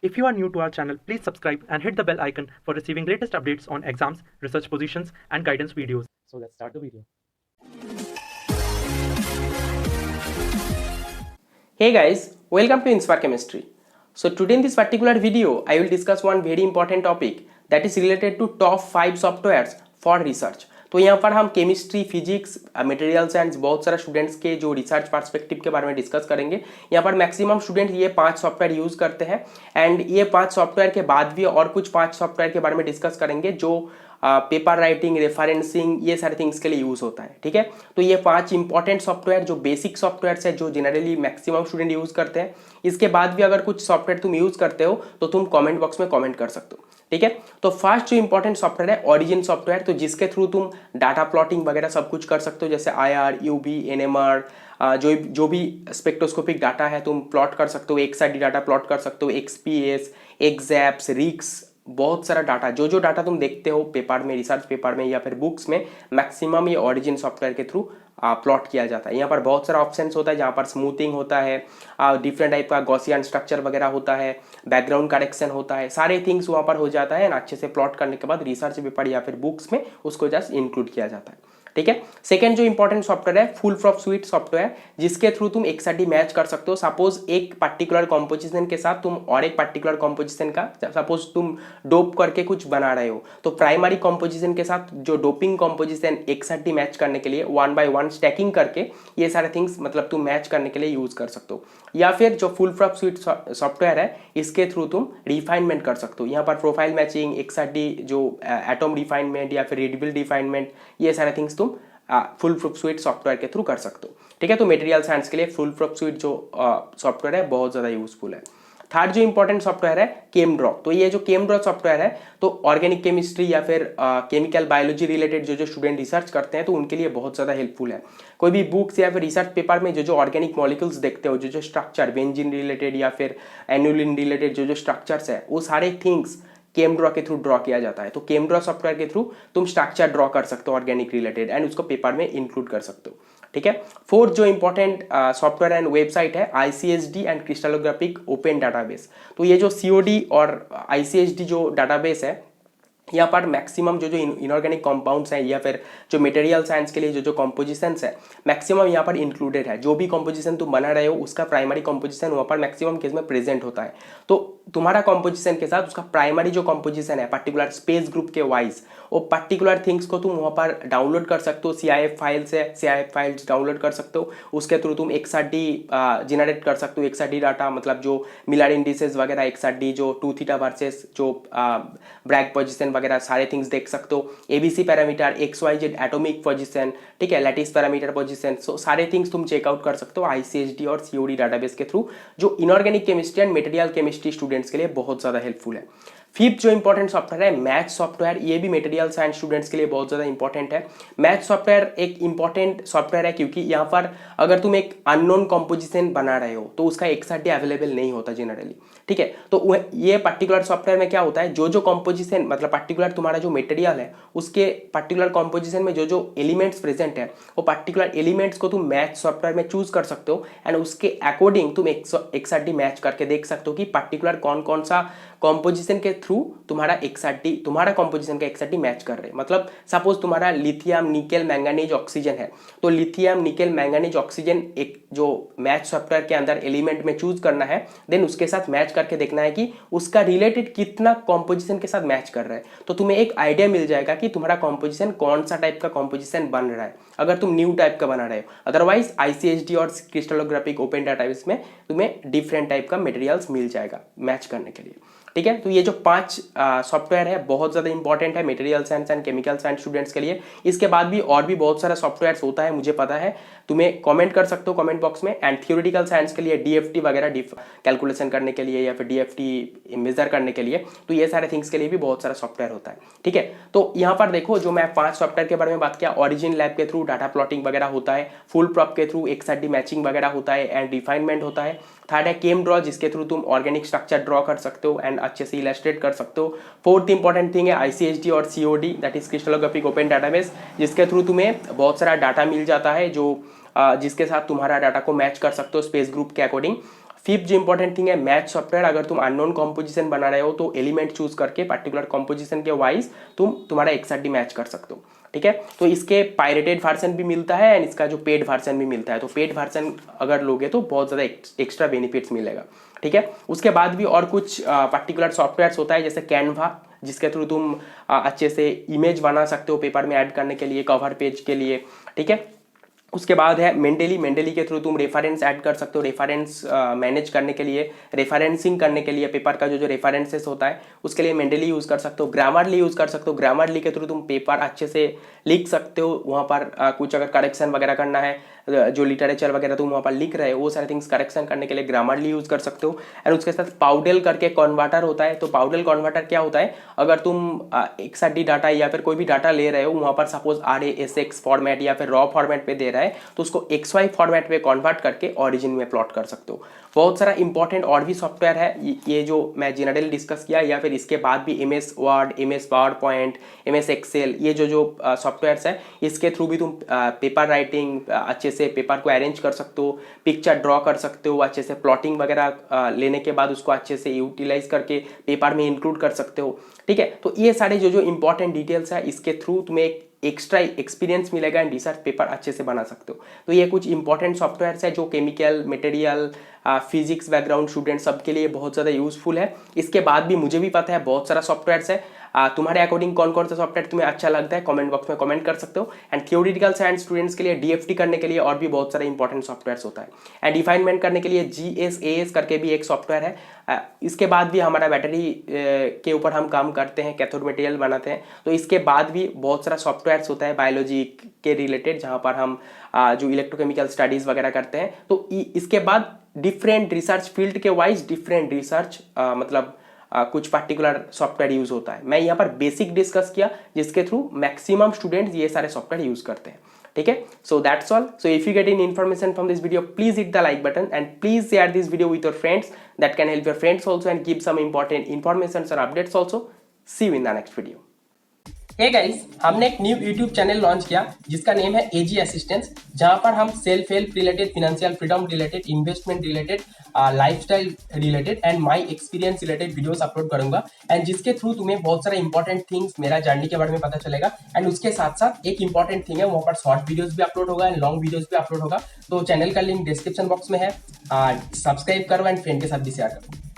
If you are new to our channel, please subscribe and hit the bell icon for receiving latest updates on exams, research positions, and guidance videos. So let's start the video. Hey guys, welcome to Inspire Chemistry. So today in this particular video, I will discuss one very important topic that is related to top 5 softwares for research. तो यहाँ पर हम chemistry, physics, material science बहुत सारा students के जो research perspective के बारे में डिस्कस करेंगे। यहाँ पर मैक्सिमम स्टूडेंट ये 5 सॉफ्टवेयर यूज़ करते हैं एंड ये 5 सॉफ्टवेयर के बाद भी और कुछ 5 सॉफ्टवेयर के बारे में डिस्कस करेंगे जो पेपर राइटिंग, रेफरेंसिंग, ये सारे थिंग्स के लिए यूज़ होता है। ठीक है, तो ये 5 इंपॉर्टेंट सॉफ्टवेयर जो बेसिक सॉफ्टवेयर है जो जनरली मैक्सिमम स्टूडेंट यूज़ करते हैं। इसके बाद भी अगर कुछ सॉफ्टवेयर तुम यूज़ करते हो तो तुम कमेंट बॉक्स में कमेंट कर सकते हो। ठीक है, तो फर्स्ट जो इंपॉर्टेंट सॉफ्टवेयर है ओरिजिन सॉफ्टवेयर, तो जिसके थ्रू तुम डाटा प्लॉटिंग वगैरह सब कुछ कर सकते हो, जैसे IR, UV, NMR, जो भी स्पेक्ट्रोस्कोपिक डाटा है तुम प्लॉट कर सकते हो, XRD डाटा प्लॉट कर सकते हो, XPS, एक्सैप्स, रिक्स, बहुत सारा डाटा, जो डाटा तुम देखते हो पेपर में, रिसर्च पेपर में या फिर बुक्स में, मैक्सिमम ये ओरिजिन सॉफ्टवेयर के थ्रू प्लॉट किया जाता है। यहाँ पर बहुत सारा ऑप्शंस होता है जहाँ पर स्मूथिंग होता है, डिफरेंट टाइप का गॉसियन स्ट्रक्चर वगैरह होता है, बैकग्राउंड करेक्शन होता है, सारे थिंग्स वहाँ पर हो जाता है। अच्छे से प्लॉट करने के बाद रिसर्च पेपर या फिर बुक्स में उसको जस्ट इंक्लूड किया जाता है। ठीक है, सेकंड जो इंपॉर्टेंट सॉफ्टवेयर है फुल प्रॉफ स्वीट सॉफ्टवेयर, जिसके थ्रू तुम XRD मैच कर सकते हो। सपोज एक पर्टिकुलर कॉम्पोजिशन के साथ तुम और एक पर्टिकुलर कॉम्पोजिशन का, सपोज तुम डोप करके कुछ बना रहे हो तो प्राइमरी कॉम्पोजिशन के साथ जो डोपिंग कॉम्पोजिशन XRD मैच करने के लिए 1 by 1 स्टैकिंग करके ये सारे थिंग्स मतलब तुम मैच करने के लिए यूज कर सकते हो। या फिर जो फुल प्रॉफ स्वीट सॉफ्टवेयर है इसके थ्रू तुम रिफाइनमेंट कर सकते हो। यहाँ पर प्रोफाइल मैचिंग, XRD जो एटॉम रिफाइनमेंट या फिर रेडिबल रिफाइनमेंट, ये सारे थिंग्स तुम फुल प्रूफ स्वीट सॉफ्टवेयर के थ्रू कर सकते हो। ठीक है, तो मटेरियल साइंस के लिए फुल प्रूफ स्वीट जो सॉफ्टवेयर है बहुत ज़्यादा यूजफुल है। थर्ड जो इंपॉर्टेंट सॉफ्टवेयर है केमड्रॉ, तो ये जो केमड्रॉ सॉफ्टवेयर है तो ऑर्गेनिक केमिस्ट्री या फिर केमिकल बायोलॉजी रिलेटेड जो स्टूडेंट रिसर्च करते हैं तो उनके लिए बहुत ज़्यादा हेल्पफुल है। कोई भी बुक्स या फिर रिसर्च पेपर में जो ऑर्गेनिक मॉलिक्यूल्स देखते हो, जो स्ट्रक्चर बेंजीन रिलेटेड या फिर एनुलिन रिलेटेड जो स्ट्रक्चर्स है वो सारे थिंग्स केमड्रॉ के थ्रू ड्रॉ किया जाता है। तो केमड्रॉ सॉफ्टवेयर के थ्रू तुम स्ट्रक्चर ड्रॉ कर सकते हो ऑर्गेनिक रिलेटेड एंड उसको पेपर में इंक्लूड कर सकते हो। ठीक है, फोर्थ जो इंपॉर्टेंट सॉफ्टवेयर एंड वेबसाइट है ICSD and crystallographic open database. तो ये जो COD और ICSD जो डाटाबेस है यहाँ पर मैक्सिमम जो इनऑर्गेनिक कंपाउंड्स हैं या फिर जो मटेरियल साइंस के लिए जो कंपोजिशंस है मैक्सिमम यहाँ पर इंक्लूडेड है। जो भी कंपोजिशन तुम बना रहे हो उसका प्राइमरी कंपोजिशन वहाँ पर मैक्सिमम केस में प्रेजेंट होता है। तो तुम्हारा कंपोजिशन के साथ उसका प्राइमरी जो कंपोजिशन है पर्टिकुलर स्पेस ग्रुप के वाइज वो पर्टिकुलर थिंग्स को तुम वहाँ पर डाउनलोड कर सकते हो। CIF फाइल्स है, CIF फाइल्स डाउनलोड कर सकते हो, उसके थ्रू तुम XRD जनरेट कर सकते हो। XRD डाटा मतलब जो मिलर इंडिसेस वगैरह, XRD जो 2 थीटा वर्सेस जो ब्रैग पोजिशन वगैरह सारे थिंग्स देख सकते हो। ABC parameter, XYZ atomic position, ठीक है, लैटिस पैरामीटर पोजीशन, सो सारे थिंग्स तुम चेकआउट कर सकते हो ICSD और COD डाटाबेस के थ्रू, जो inorganic chemistry and material chemistry students के लिए बहुत ज़्यादा हेल्पफुल है। फिफ्थ जो इंपॉर्टेंट सॉफ्टवेयर है मैथ सॉफ्टवेयर, ये भी मटेरियल साइंस स्टूडेंट्स के लिए बहुत ज़्यादा इंपॉर्टेंट है। मैथ सॉफ्टवेयर एक इंपॉर्टेंट सॉफ्टवेयर है क्योंकि यहाँ पर अगर तुम एक अननोन कॉम्पोजिशन बना रहे हो तो उसका XRD अवेलेबल नहीं होता जनरली। ठीक है, तो ये पर्टिकुलर सॉफ्टवेयर में क्या होता है, जो कॉम्पोजिशन मतलब पर्टिकुलर तुम्हारा जो मटेरियल है उसके पर्टिकुलर कॉम्पोजिशन में जो एलिमेंट्स प्रेजेंट है वो पर्टिकुलर एलिमेंट्स को तुम मैथ सॉफ्टवेयर में चूज कर सकते हो एंड उसके अकॉर्डिंग तुम XRD मैच करके देख सकते हो कि पर्टिकुलर कौन कौन सा कॉम्पोजिशन के थ्रू तुम्हारा कॉम्पोजिशन का XRD मैच कर रहे हैं। मतलब सपोज तुम्हारा लिथियम, निकेल, मैंगनीज, ऑक्सीजन है तो लिथियम, निकेल, मैंगनीज, ऑक्सीजन एक जो मैच सॉफ्टवेयर के अंदर एलिमेंट में चूज करना है, देन उसके साथ मैच करके देखना है कि उसका रिलेटेड कितना कॉम्पोजिशन के साथ मैच कर रहा है। तो तुम्हें एक आइडिया मिल जाएगा कि तुम्हारा कॉम्पोजिशन कौन सा टाइप का कॉम्पोजिशन बन रहा है अगर तुम न्यू टाइप का बना रहे हो। अदरवाइज ICSD और क्रिस्टलोग्राफिक ओपन डाटाबेस में तुम्हें डिफरेंट टाइप का मटेरियल्स मिल जाएगा मैच करने के लिए। ठीक है, तो ये जो 5 सॉफ्टवेयर है बहुत ज़्यादा इंपॉर्टेंट है material science and chemical science students के लिए। इसके बाद भी और भी बहुत सारा सॉफ्टवेयर होता है, मुझे पता है, तुम्हें कमेंट कर सकते हो कमेंट बॉक्स में। एंड थियोरेटिकल साइंस के लिए DFT वगैरह कैलकुलेशन करने के लिए या फिर DFT मेजर करने के लिए, तो ये सारे थिंग्स के लिए भी बहुत सारा सॉफ्टवेयर होता है। ठीक है, तो यहाँ पर देखो जो मैं 5 सॉफ्टवेयर के बारे में बात किया, ओरिजिन लैब के थ्रू डाटा प्लॉटिंग वगैरह होता है, फुल प्रॉप के थ्रू XRD मैचिंग वगैरह होता है एंड रिफाइनमेंट होता है। थर्ड है केमड्रॉ, जिसके थ्रू तुम ऑर्गेनिक स्ट्रक्चर ड्रॉ कर सकते हो एंड अच्छे से इलस्ट्रेट कर सकते हो। फोर्थ इंपॉर्टेंट थिंग है ICSD और COD that is crystallographic open database, जिसके थ्रू तुम्हें बहुत सारा डाटा मिल जाता है जो जिसके साथ तुम्हारा डाटा को मैच कर सकते हो स्पेस ग्रुप के अकॉर्डिंग। फिफ्थ जो इंपॉर्टेंट थिंग है मैच सॉफ्टवेयर। अगर तुम अननोन कॉम्पोजिशन बना रहे हो तो एलिमेंट चूज करके पर्टिकुलर कॉम्पोजिशन के वाइज तुम्हारा XRD मैच कर सकते हो, ठीक है। तो इसके पायरेटेड वर्जन भी मिलता है एंड इसका जो पेड वर्जन भी मिलता है। तो पेड वर्जन अगर लोगे तो बहुत ज़्यादा एक्स्ट्रा बेनिफिट्स मिलेगा, ठीक है। उसके बाद भी और कुछ पर्टिकुलर सॉफ्टवेयर होता है जैसे कैनवा, जिसके थ्रू तुम अच्छे से इमेज बना सकते हो पेपर में ऐड करने के लिए, कवर पेज के लिए, ठीक है। उसके बाद है मेंडली के थ्रू तुम रेफरेंस ऐड कर सकते हो, रेफरेंस मैनेज करने के लिए, रेफरेंसिंग करने के लिए पेपर का जो रेफरेंसेस होता है उसके लिए मेंडली यूज़ कर सकते हो। ग्रामरली यूज़ कर सकते हो, ग्रामरली के थ्रू तुम पेपर अच्छे से लिख सकते हो। वहाँ पर कुछ अगर करेक्शन वगैरह करना है, जो लिटरेचर वगैरह तुम वहाँ पर लिख रहे हो वो सारे थिंग्स करेक्शन करने के लिए ग्रामरली यूज़ कर सकते हो। एंड उसके साथ पाउडेल करके कन्वर्टर होता है। तो पाउडेल कन्वर्टर क्या होता है, अगर तुम XRD डाटा या फिर कोई भी डाटा ले रहे हो वहाँ पर सपोज RASX फॉर्मेट या फिर रॉ फॉर्मेट पे दे रहा है तो उसको XY फॉर्मेट पे कन्वर्ट करके ओरिजिन में प्लॉट कर सकते हो। बहुत सारा इंपॉर्टेंट और भी सॉफ्टवेयर है, ये जो मैं जनरल डिस्कस किया, या फिर इसके बाद भी MS Word, MS PowerPoint, MS Excel, ये जो सॉफ्टवेयर्स है इसके थ्रू भी तुम पेपर राइटिंग अच्छे से पेपर को अरेंज कर सकते हो, पिक्चर ड्रॉ कर सकते हो, अच्छे से प्लॉटिंग वगैरह लेने के बाद उसको अच्छे से यूटिलाइज करके पेपर में इंक्लूड कर सकते हो, ठीक है। तो ये सारे जो इंपॉर्टेंट डिटेल्स है इसके थ्रू तुम्हें एक एक्स्ट्रा एक्सपीरियंस मिलेगा एंड रिसर्च पेपर अच्छे से बना सकते हो। तो ये कुछ इंपॉर्टेंट सॉफ्टवेयर्स है जो chemical, material, physics background student सबके लिए बहुत ज़्यादा यूजफुल है। इसके बाद भी मुझे भी पता है बहुत सारा सॉफ्टवेयर्स है। तुम्हारे अकॉर्डिंग कौन कौन सा सॉफ्टवेयर तुम्हें अच्छा लगता है कमेंट बॉक्स में कमेंट कर सकते हो। एंड थ्योरेटिकल साइंस स्टूडेंट्स के लिए DFT करने के लिए और भी बहुत सारे इंपॉर्टेंट सॉफ्टवेयर होता है। एंड डिफाइनमेंट करने के लिए GSAS करके भी एक सॉफ्टवेयर है। इसके बाद भी हमारा बैटरी के ऊपर हम काम करते हैं, कैथोड मटेरियल बनाते हैं। तो इसके बाद भी बहुत सारा सॉफ्टवेयर होता है बायोलॉजी के रिलेटेड जहाँ पर हम जो इलेक्ट्रोकेमिकल स्टडीज़ वगैरह करते हैं। तो इसके बाद डिफरेंट रिसर्च फील्ड के वाइज डिफरेंट रिसर्च कुछ पर्टिकुलर सॉफ्टवेयर यूज होता है। मैं यहाँ पर बेसिक डिस्कस किया जिसके थ्रू मैक्सिमम स्टूडेंट्स ये सारे सॉफ्टवेयर यूज करते हैं, ठीक है। So that's all. So if you get in information from this video please hit the like button and please share this video with your friends, that can help your friends also and give some important information और updates also. See you in the next video. Hey guys, हमने एक new YouTube channel launch किया जिसका name है AG assistance, जहां पर हम self help related, financial freedom related, investment related, lifestyle related and my experience related videos upload करूंगा। And जिसके थ्रू तुम्हें बहुत सारे इंपॉर्टेंट थिंग्स मेरा जर्नी के बारे में पता चलेगा। एंड उसके साथ साथ एक इंपॉर्टेंट थिंग है, वहाँ पर शॉर्ट वीडियोस भी अपलोड होगा एंड लॉन्ग वीडियोस भी अपलोड होगा। तो चैनल का लिंक डिस्क्रिप्शन बॉक्स में है, सब्सक्राइब करो एंड फ्रेंड के साथ भी शेयर करो।